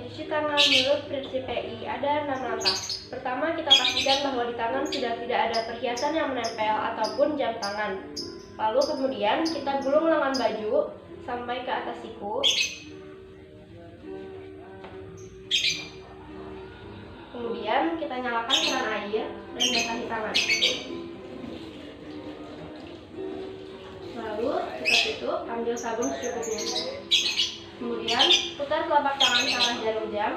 Mencuci tangan menurut prinsip PI ada 6 langkah. Pertama, kita pastikan bahwa di tangan sudah tidak ada perhiasan yang menempel ataupun jam tangan. Lalu kemudian kita gulung lengan baju sampai ke atas siku. Kemudian kita nyalakan keran air dan basahi tangan. Lalu kita tutup, ambil sabun secukupnya. Kemudian putar telapak tangan ke arah jarum jam.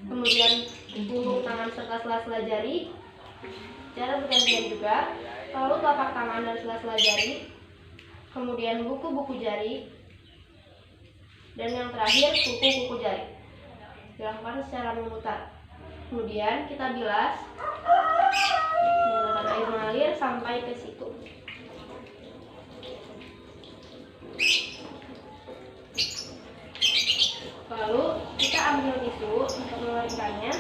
Kemudian punggung tangan serta sela-sela jari. Cara bergantian juga. Lalu telapak tangan dan sela-sela jari. Kemudian buku-buku jari. Dan yang terakhir kuku-kuku jari. Dilakukan secara memutar. Kemudian kita bilas menggunakan air mengalir sampai ke siku. Lalu kita ambil tisu untuk mengeringkannya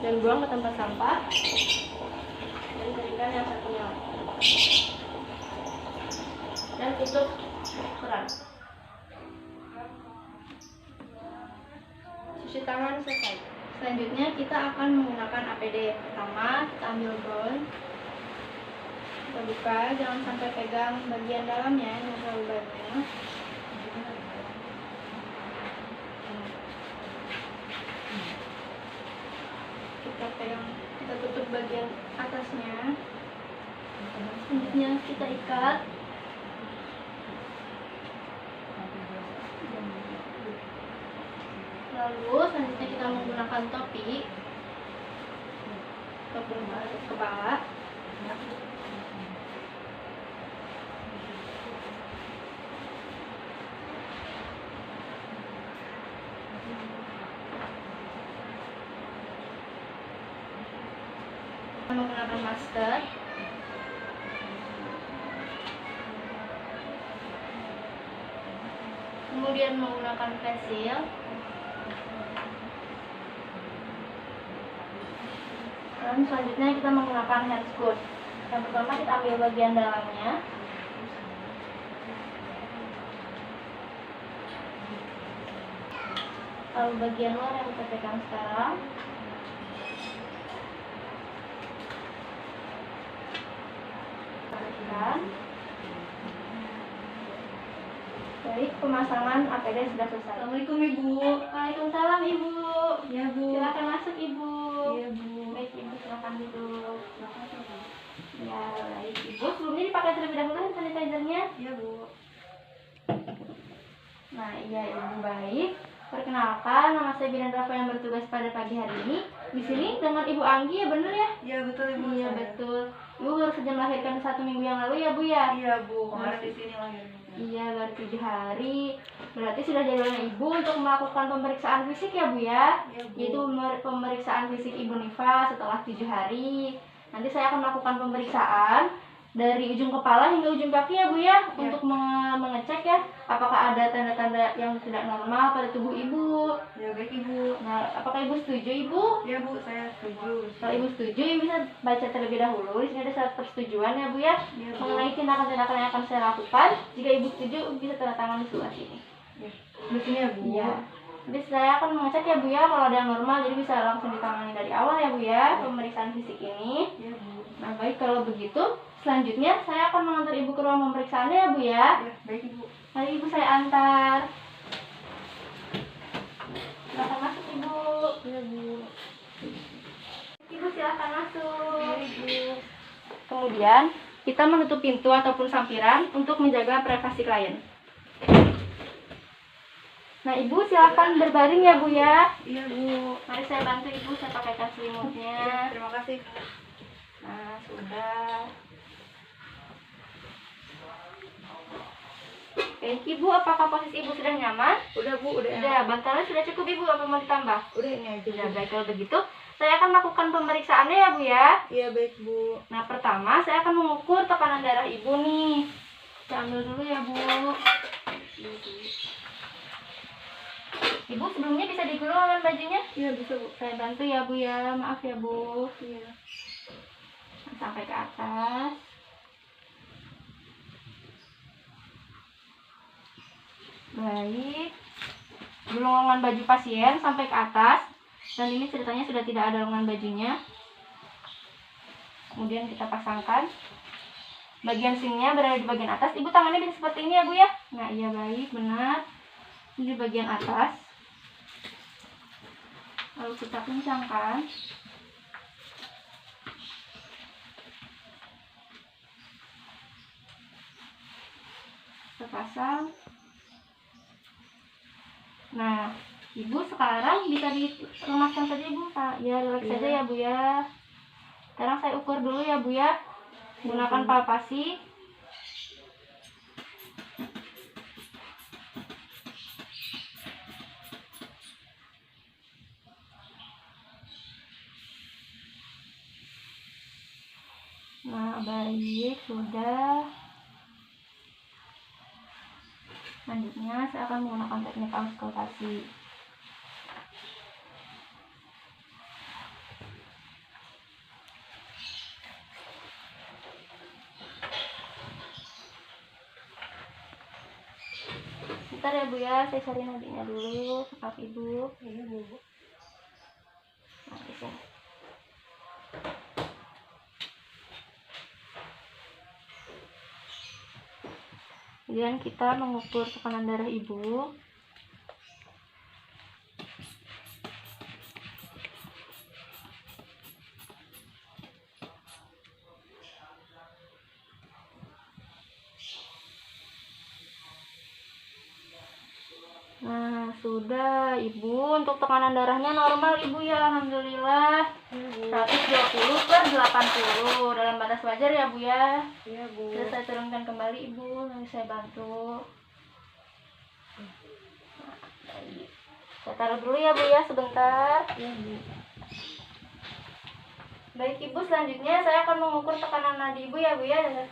dan buang ke tempat sampah dan keringkan yang satunya dan tutup keran. Cuci tangan selesai. Selanjutnya kita akan menggunakan APD. Pertama kita ambil gaun, kita buka, jangan sampai pegang bagian dalamnya yang terlalu banyak. Kita tutup bagian atasnya. Selanjutnya kita ikat. Lalu selanjutnya kita menggunakan topi kepala. Menggunakan masker. Kemudian menggunakan pensil. Dan selanjutnya kita menggunakan hand scoot. Yang pertama kita ambil bagian dalamnya. Lalu bagian luar yang kita pegang sekarang. Baik, pemasangan APD sudah selesai. Assalamualaikum Ibu. Waalaikumsalam Ibu. Ya Bu. Silakan masuk Ibu. Iya Bu. Baik Ibu, silakan duduk. Ya baik Ibu, sebelumnya dipakai terlebih dahulu hand sanitizer-nya. Iya Bu. Nah iya Ibu, baik. Perkenalkan, nama saya Bidan Rafa yang bertugas pada pagi hari ini. Di sini dengan Ibu Anggi ya, bener ya? Iya betul Ibu. Iya saya. betul. Ibu baru saja melahirkan 1 minggu yang lalu ya Bu ya? Iya Bu. Kemarin di sini lahirnya. Iya, baru 7 hari. Berarti sudah jadwalnya Ibu untuk melakukan pemeriksaan fisik ya Bu ya? Iya Bu. Yaitu pemeriksaan fisik Ibu Nifa setelah 7 hari. Nanti saya akan melakukan pemeriksaan dari ujung kepala hingga ujung kaki ya Bu ya, untuk mengecek ya apakah ada tanda-tanda yang tidak normal pada tubuh Ibu. Ya baik Ibu. Nah, apakah Ibu setuju Ibu? Iya Bu, saya setuju. Kalau Ibu setuju, Ibu bisa baca terlebih dahulu. Di sini ada surat persetujuan ya Bu ya, Iya, Bu. mengenai tindakan-tindakan yang akan saya lakukan. Jika Ibu setuju, bisa tanda tangan di sebelah sini. Ya. Di sini ya Bu. Iya. Jadi saya akan mengecek ya Bu ya, kalau ada yang normal, jadi bisa langsung ditangani dari awal ya Bu ya, pemeriksaan fisik ini. Iya Bu. Nah baik, kalau begitu, selanjutnya saya akan mengantar Ibu ke ruang pemeriksaannya ya Bu ya. Ya baik Ibu. Mari Ibu saya antar. Silakan masuk Ibu. Iya Bu. Ibu silakan masuk. Iya Ibu. Kemudian kita menutup pintu ataupun sampiran untuk menjaga privasi klien. Nah Ibu silakan berbaring ya Bu ya. Iya Bu. Mari saya bantu Ibu, saya pakaikan selimutnya. Terima kasih. Nah sudah. Baik Ibu, apakah posisi Ibu sudah nyaman? Udah Bu, udah. Sudah, bantalnya sudah cukup Ibu, apa mau ditambah? Udah ini aja. Sudah, baik kalau begitu saya akan melakukan pemeriksaannya ya Bu ya. Iya baik Bu. Nah pertama saya akan mengukur tekanan darah Ibu nih. Saya ambil dulu ya Bu. Ibu sebelumnya bisa digulung lengan bajunya? Iya bisa Bu. Saya bantu ya Bu ya, maaf ya Bu. Iya. Sampai ke atas. Baik. Gulung lengan baju pasien sampai ke atas. Dan ini ceritanya sudah tidak ada lengan bajunya. Kemudian kita pasangkan. Bagian sinnya berada di bagian atas. Ibu tangannya bisa seperti ini ya Bu ya. Nah iya baik, benar. Ini di bagian atas. Lalu kita kencangkan. Kita pasang. Nah, Ibu sekarang bisa dilemaskan saja Ibu. Ya, relax saja ya Bu ya. Sekarang saya ukur dulu ya Bu ya. Gunakan palpasi. Nah, baik, sudah. Selanjutnya saya akan menggunakan teknik auskultasi. Bentar ya Bu ya, saya cari nadinya dulu. Maaf Ibu. Iya Bu. Nah, di sini. Kemudian kita mengukur tekanan darah Ibu. Nah, sudah Ibu. Untuk tekanan darahnya normal Ibu ya, alhamdulillah. 120/80 dalam batas wajar ya Bu ya. Iya Bu. Sudah saya turunkan kembali Ibu, nanti saya bantu. Nah, baik. Saya taruh dulu ya Bu ya sebentar. Iya Bu. Baik Ibu, selanjutnya saya akan mengukur tekanan nadi Ibu ya Bu ya.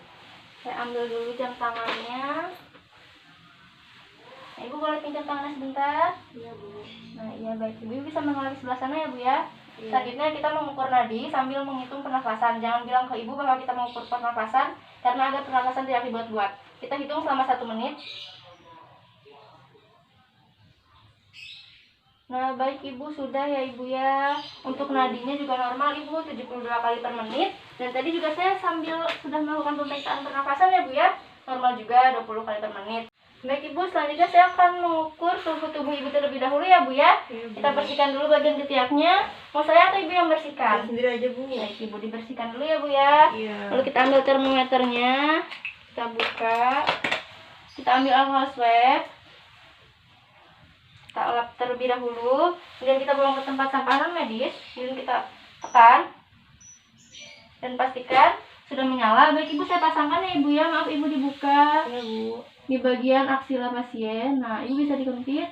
Saya ambil dulu jam tangannya. Nah, Ibu boleh pinjam tangannya sebentar. Iya Bu. Nah iya baik, Ibu bisa mengalami sebelah sana ya Bu ya. Iya. Selanjutnya kita mengukur nadi sambil menghitung pernafasan. Jangan bilang ke Ibu bahwa kita mengukur pernafasan, karena agar pernafasan tidak dibuat-buat. Kita hitung selama 1 menit. Nah baik Ibu, sudah ya Ibu ya. Untuk nadinya juga normal Ibu, 72 kali per menit. Dan tadi juga saya sambil sudah melakukan pemeriksaan pernafasan ya Bu ya. Normal juga 20 kali per menit. Baik Ibu, selanjutnya saya akan mengukur suhu tubuh Ibu terlebih dahulu ya Bu ya. Iya, Bu. Kita bersihkan dulu bagian ketiaknya. Mau saya atau Ibu yang bersihkan? Sendiri aja Bu. Baik Ibu, dibersihkan dulu ya Bu ya. Iya. Lalu kita ambil termometernya. Kita buka. Kita ambil alkohol swab. Kita lap terlebih dahulu. Kemudian kita buang ke tempat sampah non medis. Kemudian kita tekan. Dan pastikan sudah menyala. Baik Ibu, saya pasangkan ya Ibu ya. Maaf Ibu dibuka. Iya Bu. Di bagian aksila pasien. Nah, Ibu bisa dikempit.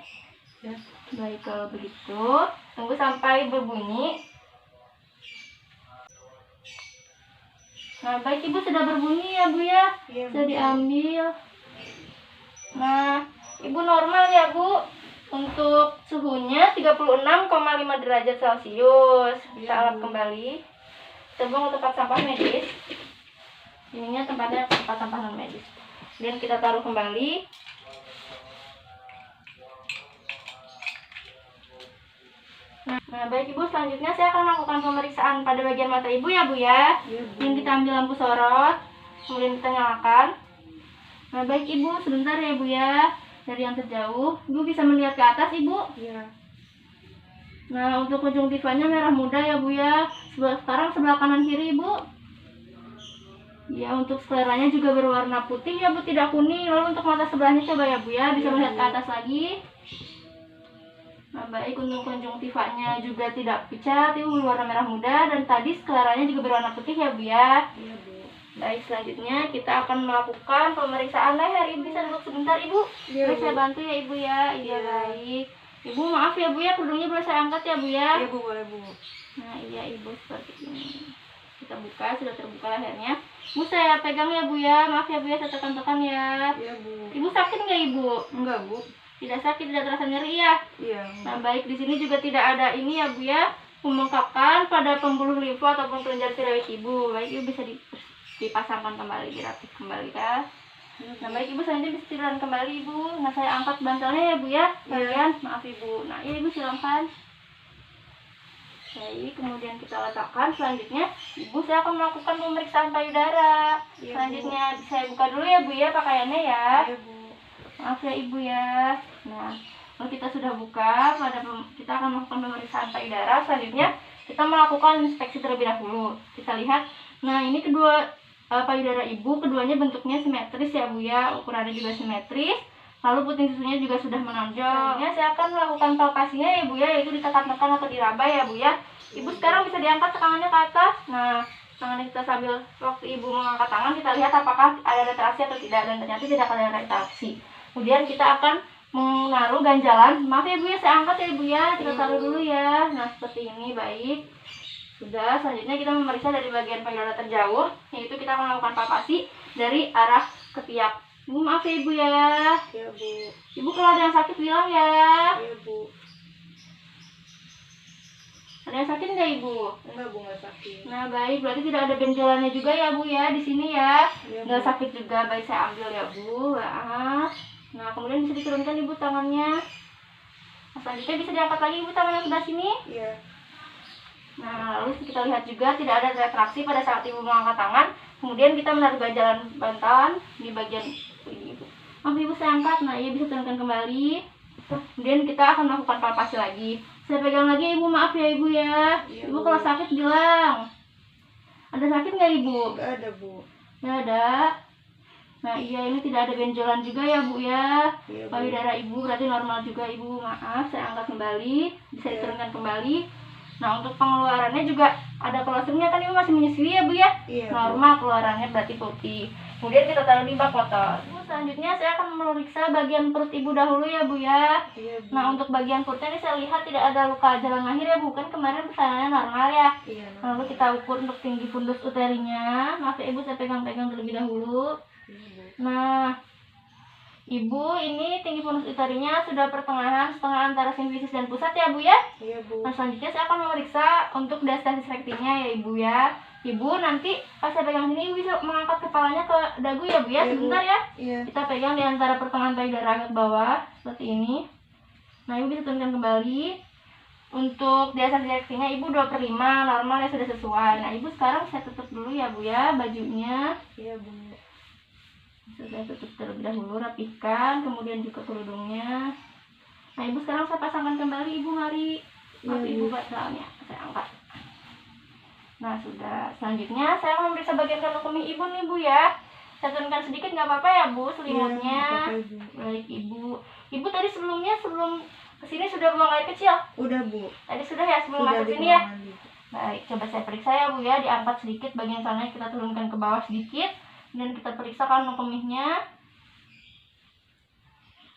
Ya. Baik, kalau begitu tunggu sampai berbunyi. Nah, baik Ibu, sudah berbunyi ya Bu ya. Iya, Sudah Bu. diambil. Nah, Ibu normal ya Bu. Untuk suhunya 36,5 derajat Celcius. Kita Iya, alap Bu. kembali. Kita buang ke tempat sampah medis. Ininya tempatnya tempat sampah non medis. Kemudian kita taruh kembali. Nah, baik Ibu, selanjutnya saya akan melakukan pemeriksaan pada bagian mata Ibu ya Bu ya. Iya, Bu. Kemudian kita ambil lampu sorot, kemudian kita nyalakan. Nah, baik Ibu, sebentar ya Bu ya. Dari yang terjauh, Ibu bisa melihat ke atas Ibu. Iya. Nah, untuk konjungtivanya merah muda ya Bu ya. Sekarang sebelah kanan kiri Ibu. Ya, untuk skleranya juga berwarna putih ya Bu, tidak kuning. Lalu untuk mata sebelahnya coba ya Bu ya, bisa Iya, melihat Bu. ke atas lagi. Nah, baik, untuk konjungtivanya juga tidak pucat, Ibu berwarna merah muda. Dan tadi skleranya juga berwarna putih ya Bu ya. Iya Bu. Baik, selanjutnya kita akan melakukan pemeriksaan leher. Ibu bisa duduk sebentar Ibu. Iya, Boleh saya Bu. bantu ya Ibu ya. Iya, Iya. baik. Ibu maaf ya Bu ya, kerudungnya boleh saya angkat ya Bu ya. Iya Bu, boleh Bu. Nah iya Ibu, seperti ini. Kita buka, sudah terbuka lehernya. Bu, saya pegang ya Bu ya. Maaf ya Bu ya, saya tekan-tekan ya. Iya Bu. Ibu sakit nggak Ibu? Enggak Bu. Tidak sakit, tidak terasa nyeri ya. Iya. Nah baik, di sini juga tidak ada ini ya Bu ya, membengkakkan pada pembuluh limfa ataupun kelenjar tiroid Ibu. Baik, Ibu bisa dipasangkan kembali, dirapit kembali ya. Nah baik ibu, selanjutnya bisa tiduran kembali ibu. Nah saya angkat bantalnya ya bu ya. Kalian maaf ibu. Nah ya ibu silahkan. Baik, kemudian kita letakkan. Selanjutnya ibu, saya akan melakukan pemeriksaan payudara. Selanjutnya saya buka dulu ya bu ya pakaiannya ya. Iya bu. Maaf ya ibu ya. Nah kalau kita sudah buka, kita akan melakukan pemeriksaan payudara. Selanjutnya kita melakukan inspeksi terlebih dahulu. Kita lihat. Nah ini kedua payudara ibu, keduanya bentuknya simetris ya bu ya, ukurannya juga simetris. Lalu puting susunya juga sudah menonjol. Selanjutnya saya akan melakukan palpasinya ya bu ya, yaitu ditekan-tekan atau diraba ya bu ya. Ibu sekarang bisa diangkat tangannya ke atas. Nah tangannya kita sambil waktu ibu mengangkat tangan, kita lihat apakah ada retraksi atau tidak, dan ternyata tidak ada retraksi. Kemudian kita akan menaruh ganjalan. Maaf ya bu ya, saya angkat ya bu ya, kita taruh dulu ya. Nah seperti ini, baik. Sudah, selanjutnya kita memeriksa dari bagian payudara terjauh, yaitu kita akan melakukan palpasi dari arah ketiak. Bu, maaf ya ibu ya. Iya bu. Ibu kalau ada yang sakit bilang ya. Iya bu. Ada yang sakit nggak ibu? Enggak bu, nggak sakit. Nah baik, berarti tidak ada benjolannya juga ya bu ya di sini ya. Iya, Nggak Bu. sakit juga, baik saya ambil ya bu. Nah kemudian bisa diturunkan ibu tangannya. Nah, selanjutnya bisa diangkat lagi ibu tangan yang sebelah sini. Iya. Nah, lalu kita lihat juga tidak ada retraksi pada saat ibu mengangkat tangan. Kemudian kita menaruh ganjalan bantalan di bagian ini ibu. Maaf ibu, saya angkat. Nah, ia bisa turunkan kembali. Kemudian kita akan melakukan palpasi lagi. Saya pegang lagi ibu, maaf ya ibu ya. Iya, Ibu Bu. kalau sakit bilang. Ada sakit nggak ibu? Nggak ada bu. Nggak ada. Nah, iya ini tidak ada benjolan juga ya bu ya. Iya bu. Payudara ibu berarti normal juga ibu. Maaf, saya angkat kembali. Bisa diturunkan kembali. Nah untuk pengeluarannya juga ada kolostrumnya kan ibu masih menyusui ya bu ya. Iya, Bu. Normal keluarannya berarti putih. Kemudian kita taruh di bak kotor. Bu, selanjutnya saya akan memeriksa bagian perut ibu dahulu ya bu ya. Iya bu. Nah untuk bagian perutnya ini saya lihat tidak ada luka jalan lahir ya bu, kan kemarin pesanannya normal ya. Iya. Lalu kita ukur untuk tinggi fundus uterinya. Maaf ya ibu, saya pegang-pegang terlebih dahulu. Iya, Bu. Nah ibu, ini tinggi fundus uterinya sudah pertengahan setengah antara simfisis dan pusat ya bu ya. Iya bu. Nah selanjutnya saya akan memeriksa untuk diastasis rektinya ya ibu ya. Ibu nanti pas saya pegang sini ibu bisa mengangkat kepalanya ke dagu ya bu ya. Iya, Bu. Sebentar ya. Iya. Kita pegang di antara pertengahan payudara agak bawah seperti ini. Nah ibu bisa turunkan kembali. Untuk diastasis rektinya ibu 2/5, normalnya sudah sesuai. Nah ibu sekarang saya tutup dulu ya bu ya bajunya. Iya bu. Sudah tutup terlebih dahulu, rapihkan, kemudian juga kerudungnya. Nah ibu sekarang saya pasangkan kembali ibu, mari. Maaf Iya, ibu Bu. batalnya, saya angkat. Nah sudah, selanjutnya saya akan memeriksa bagian kandung kemih ibu nih bu ya. Saya turunkan sedikit nggak apa-apa ya bu selimutnya. Iya, nggak apa-apa, Bu. Baik ibu. Ibu tadi sebelum kesini sudah buang air kecil. Udah bu. Tadi sudah ya sebelum Sudah masuk di sini ya. ruangan, Bu. Baik, coba saya periksa ya bu ya. Diangkat sedikit bagian sana, kita turunkan ke bawah sedikit. Dan kita periksa kandung kemihnya.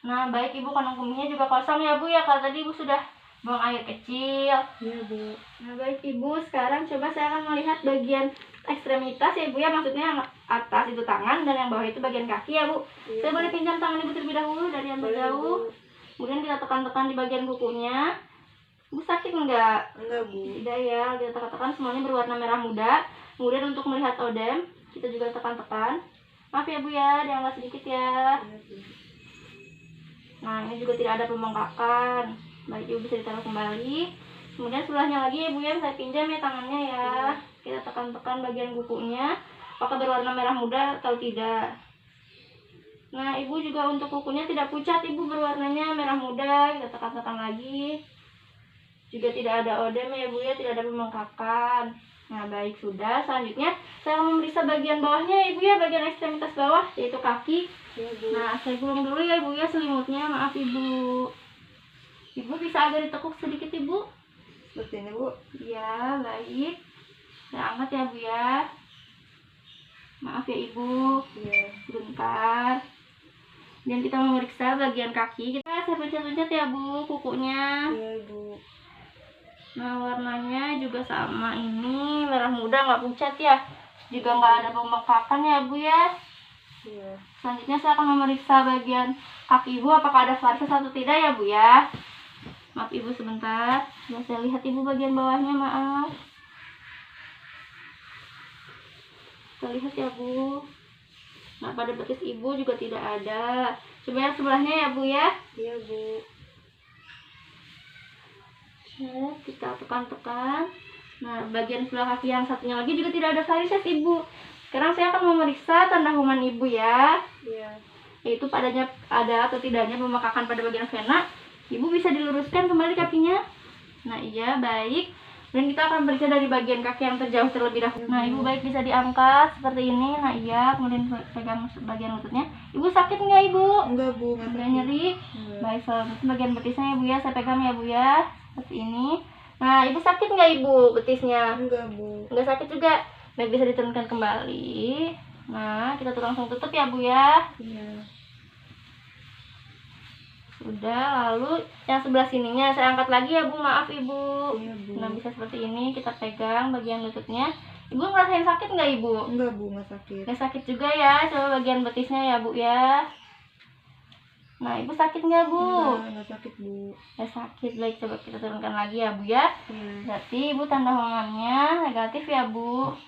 Nah baik ibu, kandung kemihnya juga kosong ya bu ya. Kalau tadi ibu sudah buang air kecil. Iya bu. Nah baik ibu, sekarang coba saya akan melihat bagian ekstremitas ya bu ya. Maksudnya yang atas itu tangan dan yang bawah itu bagian kaki ya bu. Iya, Saya Bu. boleh pinjam tangan ibu terlebih dahulu dari yang Boleh, berjauh. Bu. Kemudian kita tekan-tekan di bagian kukunya. Bu sakit enggak? Enggak bu. Tidak ya, kita tekan-tekan semuanya berwarna merah muda. Kemudian untuk melihat odem, kita juga tekan-tekan. Maaf ya bu ya, diangkat sedikit ya. Iya, Bu. Nah ini juga tidak ada pembengkakan. Baik ibu, bisa ditaruh kembali. Kemudian sebelahnya lagi ya bu ya, saya pinjam ya tangannya ya. Kita tekan-tekan bagian kukunya. Apakah berwarna merah muda atau tidak. Nah ibu juga untuk kukunya tidak pucat ibu, berwarnanya merah muda. Kita tekan-tekan lagi. Juga tidak ada odem ya bu ya, tidak ada pembengkakan. Nah baik, sudah. Selanjutnya saya akan memeriksa bagian bawahnya ya ibu ya, bagian ekstremitas bawah yaitu kaki. Iya bu. Nah saya gulung dulu ya ibu ya selimutnya, maaf ibu. Ibu bisa agak ditekuk sedikit ibu. Seperti ini bu. Iya baik. Saya angkat ya bu ya. Maaf ya ibu, Iya. sebentar. Dan kita memeriksa bagian kaki. Saya pencet-pencet ya bu kukunya. Iya bu. Nah warnanya juga sama, ini merah muda nggak pucat ya, juga nggak ada pembengkakan ya bu ya. Iya. Selanjutnya saya akan memeriksa bagian kaki ibu apakah ada varises atau tidak ya bu ya. Maaf ibu sebentar, ya, saya lihat ibu bagian bawahnya, maaf. Kita lihat ya bu. Nah, pada betis ibu juga tidak ada. Coba yang sebelahnya ya Bu ya. Iya Bu. Nah, kita tekan-tekan. Nah, bagian sebelah kaki yang satunya lagi juga tidak ada varises ibu. Sekarang saya akan memeriksa tanda human ibu ya. Iya. Yaitu padanya ada atau tidaknya pembengkakan pada bagian vena. Ibu bisa diluruskan kembali kakinya. Nah iya, baik. Dan kita akan periksa dari bagian kaki yang terjauh terlebih dahulu. Nah ibu baik, bisa diangkat seperti ini. Nah iya, kemudian pegang bagian lututnya. Ibu sakit nggak ibu? Enggak Bu, nggak Nggak sakit. nyeri? Enggak. Baik, selalu bagian betisnya ya bu ya. Saya pegang ya bu ya. Seperti ini. Nah ibu sakit nggak ibu betisnya? Enggak Bu. Nggak sakit juga. Baik, bisa diturunkan kembali. Nah kita langsung tutup ya bu ya. Iya. Udah, lalu yang sebelah sininya saya angkat lagi ya bu, maaf ibu. Iya Bu. Nah bisa seperti ini, kita pegang bagian lututnya. Ibu ngerasain sakit nggak ibu? Enggak Bu, nggak sakit. Nggak sakit juga ya, coba bagian betisnya ya bu ya. Nah ibu sakit nggak bu? Enggak sakit Bu. Nggak sakit, baik, coba kita turunkan lagi ya bu ya. Iya. Berarti ibu tanda hormonnya negatif ya bu.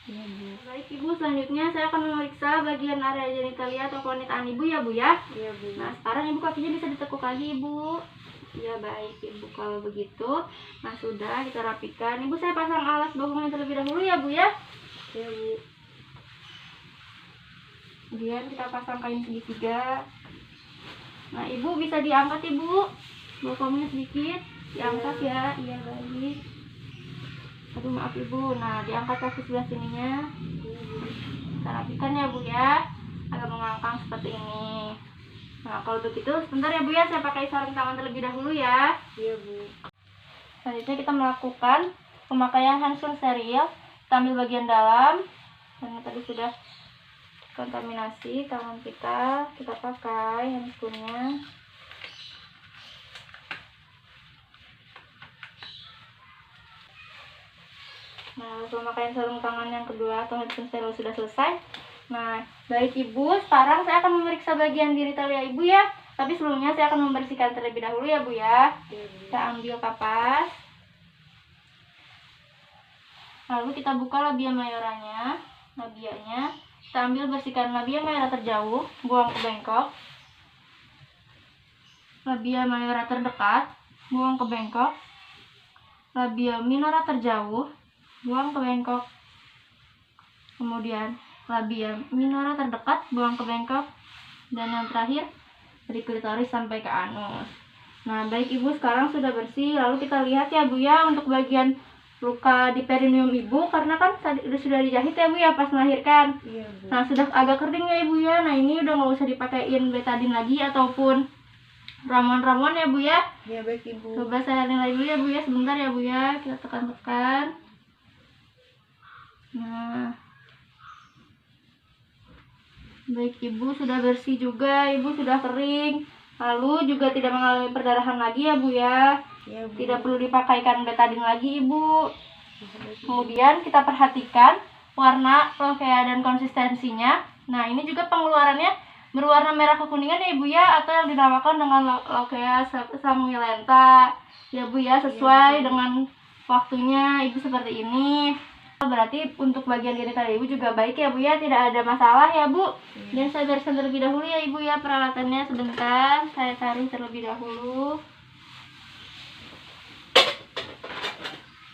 Iya Bu. Baik ibu, selanjutnya saya akan memeriksa bagian area genitalia atau kewanitaan ibu ya bu ya. Iya Bu. Nah sekarang ibu kakinya bisa ditekuk lagi ibu. Ya baik ibu, kalau begitu. Nah sudah, kita rapikan. Ibu, saya pasang alas bokongnya terlebih dahulu ya bu ya. Iya Bu. Kemudian kita pasang kain segitiga. Nah ibu bisa diangkat ibu, bokongnya sedikit diangkat ya. Iya baik. Aduh maaf ibu. Nah diangkat kaki sebelah sininya. Kita rapikan ya bu ya, agak mengangkang seperti ini. Nah kalau begitu sebentar ya bu ya, saya pakai sarung tangan terlebih dahulu ya. Iya Bu. Selanjutnya kita melakukan pemakaian handsun steril. Kita ambil bagian dalam, karena tadi sudah kontaminasi tangan kita pakai handsunnya. Nah, pemakaian sarung tangan yang kedua atau handsun steril sudah selesai. Nah, baik ibu, sekarang saya akan memeriksa bagian genitalia ibu ya. Tapi sebelumnya saya akan membersihkan terlebih dahulu ya bu ya. Iya Bu. Kita ambil kapas. Lalu kita buka labia majoranya, labianya. Kita ambil, bersihkan labia majora terjauh, buang ke bengkok. Labia majora terdekat, buang ke bengkok. Labia minora terjauh, buang ke bengkok. Kemudian labia minora terdekat, buang ke bengkok. Dan yang terakhir dari klitoris sampai ke anus. Nah baik ibu, sekarang sudah bersih. Lalu kita lihat ya bu ya untuk bagian luka di perineum ibu, karena kan sudah dijahit ya bu ya pas melahirkan. Iya Bu. Nah sudah agak kering ya ibu ya. Nah ini udah nggak usah dipakein betadine lagi ataupun ramuan-ramuan ya bu ya. Iya baik Ibu. Coba saya nilai dulu ya bu ya, sebentar ya bu ya, kita tekan-tekan. Nah baik ibu, sudah bersih juga, ibu sudah kering, lalu juga tidak mengalami perdarahan lagi ya bu ya. Iya Bu. Tidak perlu dipakaikan betadine lagi ibu. Iya, baik, Bu. Kemudian kita perhatikan warna, lokea, dan konsistensinya. Nah ini juga pengeluarannya berwarna merah kekuningan ya ibu ya, atau yang dinamakan dengan lokea sanguinolenta ya bu ya, sesuai dengan waktunya ibu seperti ini. Berarti untuk bagian genitalia ibu juga baik ya bu ya, tidak ada masalah ya bu. Dan saya bereskan terlebih dahulu ya ibu ya peralatannya, sebentar saya taruh terlebih dahulu.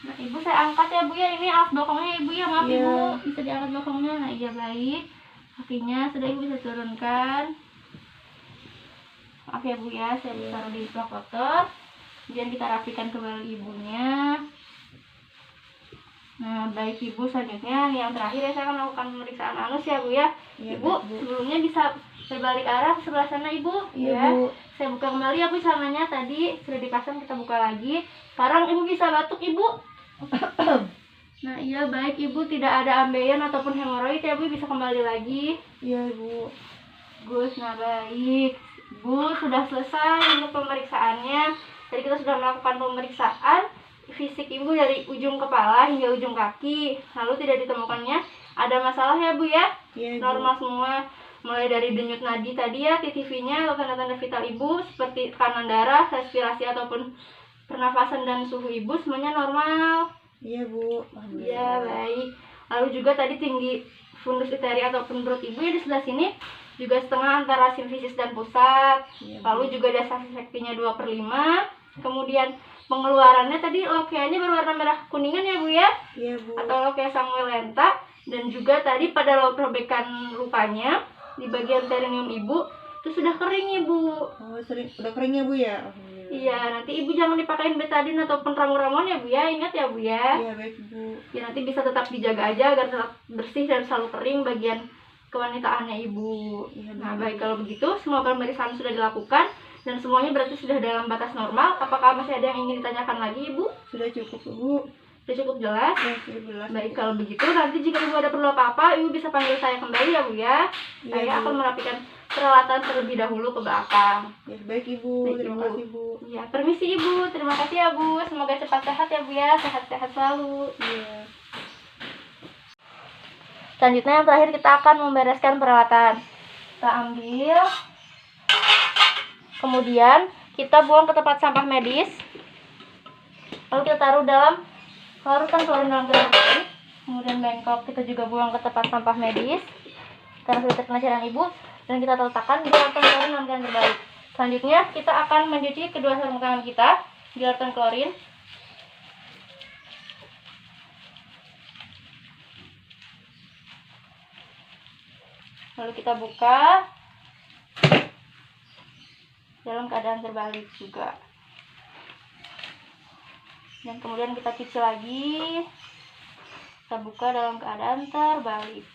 Nah ibu, saya angkat ya bu ya, ini alas bokongnya ibu ya, maaf Iya. ibu, bisa diangkat bokongnya. Nah iya baik, kakinya sudah ibu bisa turunkan. Maaf ya bu ya, saya taruh di blok kotor. Kemudian kita rapikan kembali ibunya. Nah baik ibu, selanjutnya yang terakhir ya, saya akan melakukan pemeriksaan anus ya bu ya. Iya, Ibu baik, Bu. sebelumnya bisa berbalik arah ke sebelah sana ibu. Iya, Bu. Saya buka kembali ya bu, celananya tadi sudah dipasang, kita buka lagi. Sekarang ibu bisa batuk ibu. Nah iya baik ibu, tidak ada ambeien ataupun hemoroid ya bu, bisa kembali lagi. Iya Bu. Gus, nah baik bu, sudah selesai untuk pemeriksaannya. Tadi kita sudah melakukan pemeriksaan fisik ibu dari ujung kepala hingga ujung kaki, lalu tidak ditemukannya ada masalah ya bu ya. Iya Bu. Normal semua, mulai dari denyut nadi tadi ya, TTV-nya atau tanda-tanda vital ibu seperti tekanan darah, respirasi ataupun pernafasan dan suhu ibu semuanya normal. Iya Bu. Ya baik. Lalu juga tadi tinggi fundus iteri ataupun perut ibu ya di sebelah sini juga setengah antara simfisis dan pusat. Iya, Bu. Lalu juga dasar sektinya 2/5. Kemudian pengeluarannya tadi lokeanya berwarna merah kuningan ya Bu ya, Iya, Bu. atau lokea sanguinolenta. Dan juga tadi pada robekan lupanya di bagian perineum ibu itu sudah kering Ibu. Oh, udah kering ya, Bu ya? Alhamdulillah. Iya, nanti ibu jangan dipakein betadine ataupun ramu-ramuan ya Bu ya, ingat ya Bu ya. Iya, baik, Bu. Ya nanti bisa tetap dijaga aja agar tetap bersih dan selalu kering bagian kewanitaannya ibu. Iya, Nah, Bu. baik kalau begitu, semua pemeriksaan sudah dilakukan dan semuanya berarti sudah dalam batas normal. Apakah masih ada yang ingin ditanyakan lagi Ibu? Sudah cukup, Bu. Sudah cukup jelas? Ya, sudah jelas. Baik kalau begitu, nanti jika Ibu ada perlu apa-apa, Ibu bisa panggil saya kembali ya Bu ya. Iya, Saya Bu. akan merapikan peralatan terlebih dahulu ke belakang. Ya, baik, Ibu. Baik, Terima Ibu. kasih, Bu. Ya, permisi Ibu. Terima kasih ya Bu. Semoga cepat sehat ya Bu ya. Sehat-sehat selalu. Iya. Selanjutnya yang terakhir kita akan membereskan peralatan. Kita ambil, kemudian kita buang ke tempat sampah medis. Lalu kita taruh dalam larutan klorin dalam gelas. Kemudian bengkok kita juga buang ke tempat sampah medis karena sudah terkena cairan ibu, dan kita letakkan di larutan klorin dalam keadaan terbalik. Selanjutnya kita akan mencuci kedua sarung tangan kita di larutan klorin. Lalu kita buka dalam keadaan terbalik juga. Dan kemudian kita cuci lagi. Kita buka dalam keadaan terbalik.